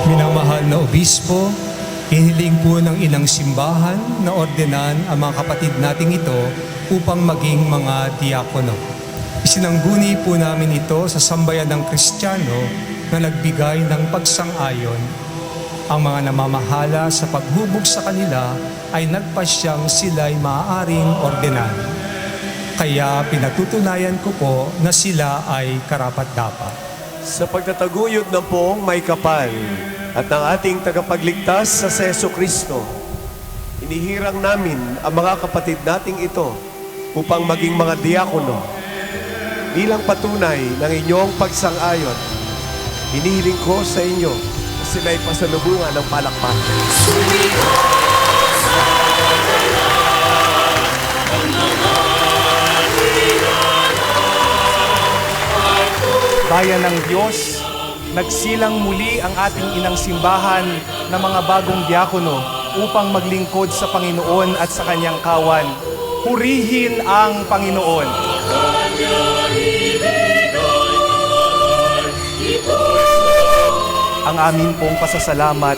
Minamahal na obispo, hiniling po ng inang simbahan na ordenan ang mga kapatid nating ito upang maging mga diakono. Isinangguni po namin ito sa sambayan ng Kristiyano na nagbigay ng pagsang-ayon. Ang mga namamahala sa paghubog sa kanila ay nagpasyang sila'y maaaring ordenan. Kaya pinatutunayan ko po na sila ay karapat-dapat. Sa pagtataguyod ng poong may kapal at ng ating tagapagligtas sa Jesu Kristo, inihirang namin ang mga kapatid nating ito upang maging mga diakono. Bilang patunay ng inyong pagsang-ayon, hinihiling ko sa inyo na sila'y pasalubungan ng palakpakan. Bayan ng Diyos, nagsilang muli ang ating inang simbahan ng mga bagong diakono upang maglingkod sa Panginoon at sa kanyang kawan. Purihin ang Panginoon. Ang amin pong pasasalamat,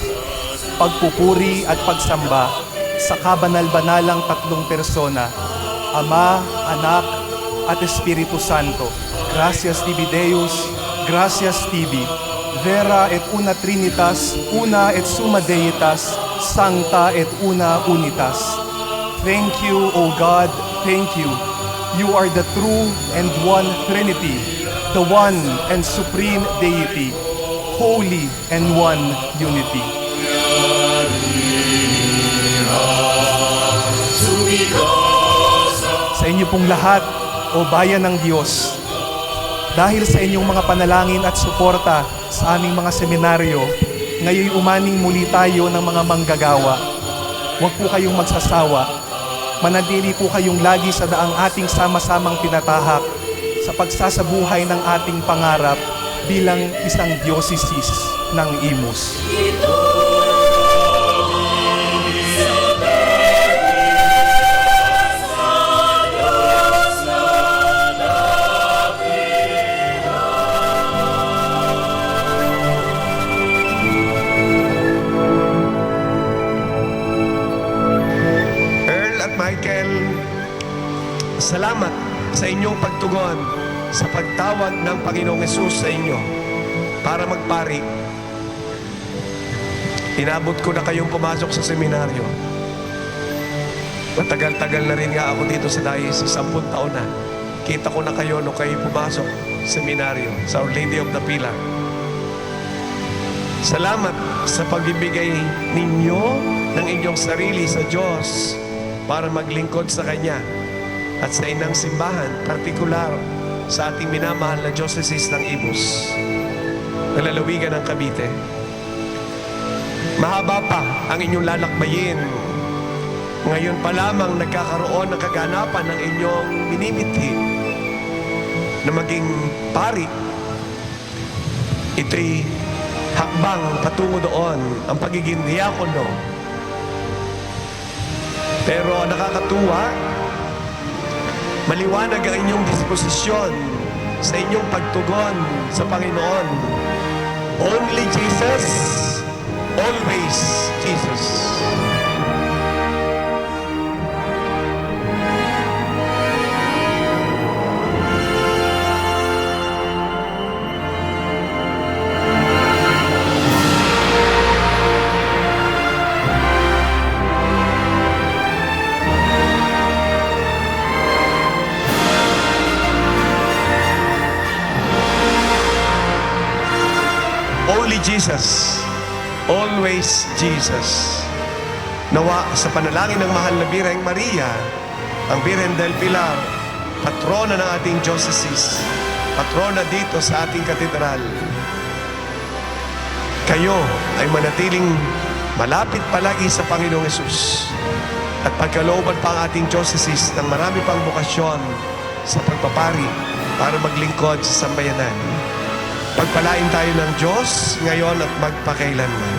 pagpupuri at pagsamba sa kabanal-banalang tatlong persona, Ama, Anak, at Espiritu Santo. Gracias tibi Deus, gracias tibi, vera et una trinitas, una et summa deitas, sancta et una unitas. Thank you, O God, thank you. You are the true and one Trinity, the one and supreme deity, holy and one unity. Sa inyo pong lahat, O bayan ng Diyos, dahil sa inyong mga panalangin at suporta sa aming mga seminaryo, ngayon umaning muli tayo ng mga manggagawa. Huwag po kayong magsasawa. Manatili po kayong lagi sa daang ating sama-samang tinatahak sa pagsasabuhay ng ating pangarap bilang isang diocesis ng Imus. Salamat sa inyong pagtugon sa pagtawag ng Panginoong Hesus sa inyo para magpari. Inabot ko na kayong pumasok sa seminaryo. Matagal-tagal na rin nga ako dito sa dayis, 10 taon na. Kita ko na kayo nung kayo pumasok sa seminaryo sa Our Lady of the Pilar. Salamat sa pagbibigay ninyo ng inyong sarili sa Diyos para maglingkod sa Kanya at sa inang simbahan, partikular sa ating minamahal na Diocese ng Imus, na lalawigan ng Cavite. Mahaba pa ang inyong lalakbayin. Ngayon pa lamang nagkakaroon ng kaganapan ng inyong minimithi na maging pari. Ito'y hakbang patungo doon, ang pagiging diakono. Pero nakakatuwa, maliwanag ang inyong disposisyon sa inyong pagtugon sa Panginoon. Only Jesus, always Jesus. Only Jesus, always Jesus. Nawa sa panalangin ng mahal na Birheng Maria, ang Birhen del Pilar, patrona ng ating diocese, patrona dito sa ating katedral, kayo ay manatiling malapit palagi sa Panginoong Hesus at pagkalooban pa ang ating diocese ng marami pang bukasyon sa pagpapari para maglingkod sa sambayanan. Pagpalain tayo ng Diyos ngayon at magpakailanman.